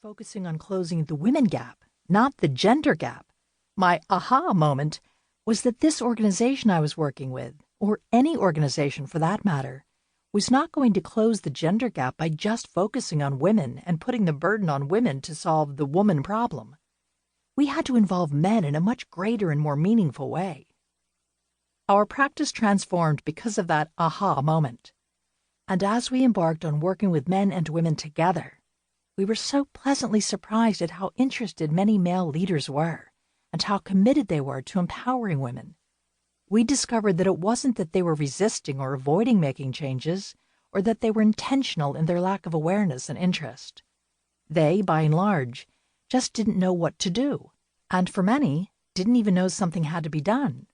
focusing on closing the women gap, not the gender gap. My aha moment was that this organization I was working with, or any organization for that matter, was not going to close the gender gap by just focusing on women and putting the burden on women to solve the woman problem. We had to involve men in a much greater and more meaningful way. Our practice transformed because of that aha moment. And as we embarked on working with men and women together, we were so pleasantly surprised at how interested many male leaders were and how committed they were to empowering women. We discovered that it wasn't that they were resisting or avoiding making changes, or that they were intentional in their lack of awareness and interest. They, by and large, just didn't know what to do, and for many, didn't even know something had to be done.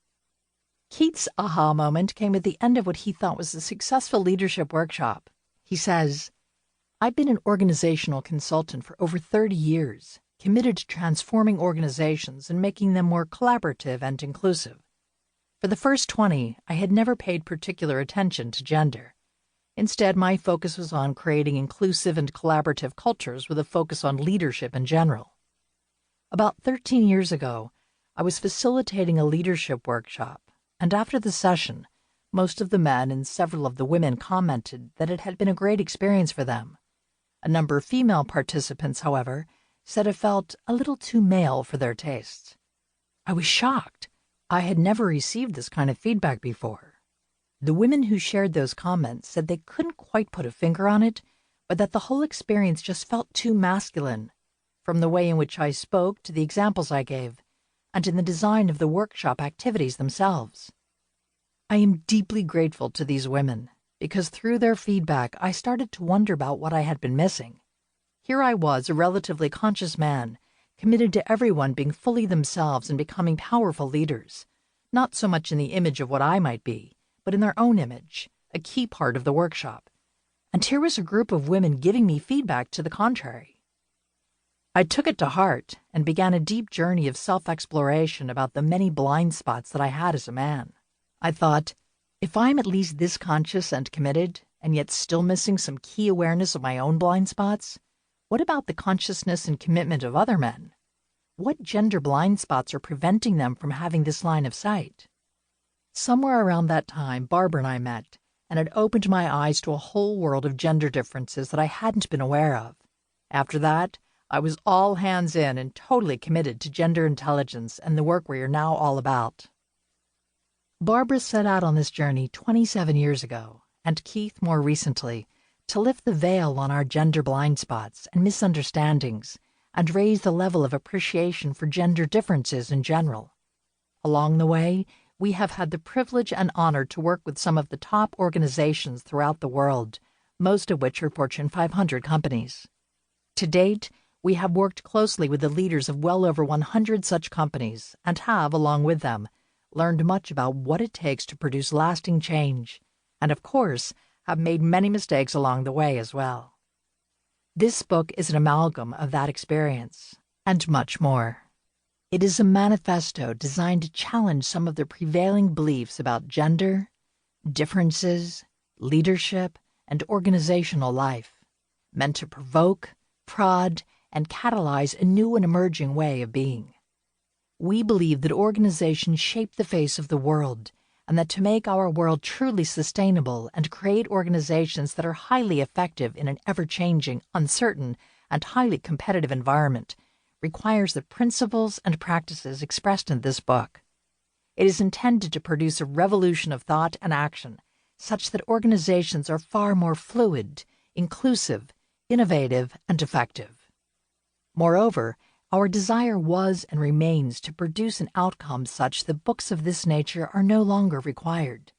Keith's aha moment came at the end of what he thought was a successful leadership workshop. He says, "I've been an organizational consultant for over 30 years, committed to transforming organizations and making them more collaborative and inclusive. For the first 20, I had never paid particular attention to gender. Instead, my focus was on creating inclusive and collaborative cultures with a focus on leadership in general. About 13 years ago, I was facilitating a leadership workshop, and after the session, most of the men and several of the women commented that it had been a great experience for them. A number of female participants, however, said it felt a little too male for their tastes. I was shocked. I had never received this kind of feedback before. The women who shared those comments said they couldn't quite put a finger on it, but that the whole experience just felt too masculine, from the way in which I spoke to the examples I gave, and in the design of the workshop activities themselves. I am deeply grateful to these women, because through their feedback I started to wonder about what I had been missing. Here I was, a relatively conscious man, committed to everyone being fully themselves and becoming powerful leaders, not so much in the image of what I might be, but in their own image, a key part of the workshop. And here was a group of women giving me feedback to the contrary. I took it to heart and began a deep journey of self-exploration about the many blind spots that I had as a man. I thought, if I'm at least this conscious and committed, and yet still missing some key awareness of my own blind spots, what about the consciousness and commitment of other men? What gender blind spots are preventing them from having this line of sight? Somewhere around that time, Barbara and I met, and it opened my eyes to a whole world of gender differences that I hadn't been aware of. After that, I was all hands in and totally committed to gender intelligence and the work we are now all about. Barbara set out on this journey 27 years ago, and Keith more recently, to lift the veil on our gender blind spots and misunderstandings and raise the level of appreciation for gender differences in general. Along the way, we have had the privilege and honor to work with some of the top organizations throughout the world, most of which are Fortune 500 companies. To date, we have worked closely with the leaders of well over 100 such companies and have, along with them, learned much about what it takes to produce lasting change, and of course, have made many mistakes along the way as well. This book is an amalgam of that experience, and much more. It is a manifesto designed to challenge some of the prevailing beliefs about gender, differences, leadership, and organizational life, meant to provoke, prod, and catalyze a new and emerging way of being. We believe that organizations shape the face of the world, and that to make our world truly sustainable and create organizations that are highly effective in an ever-changing, uncertain, and highly competitive environment requires the principles and practices expressed in this book. It is intended to produce a revolution of thought and action such that organizations are far more fluid, inclusive, innovative, and effective. Moreover, our desire was and remains to produce an outcome such that books of this nature are no longer required.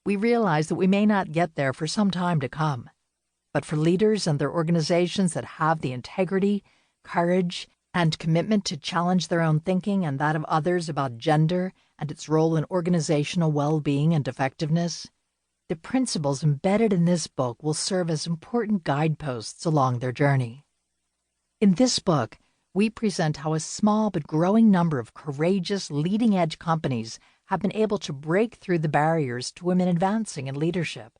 We realize that we may not get there for some time to come, but for leaders and their organizations that have the integrity, courage, and commitment to challenge their own thinking and that of others about gender and its role in organizational well-being and effectiveness, the principles embedded in this book will serve as important guideposts along their journey. In this book, we present how a small but growing number of courageous, leading-edge companies have been able to break through the barriers to women advancing in leadership.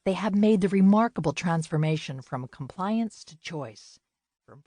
They have made the remarkable transformation from compliance to choice, from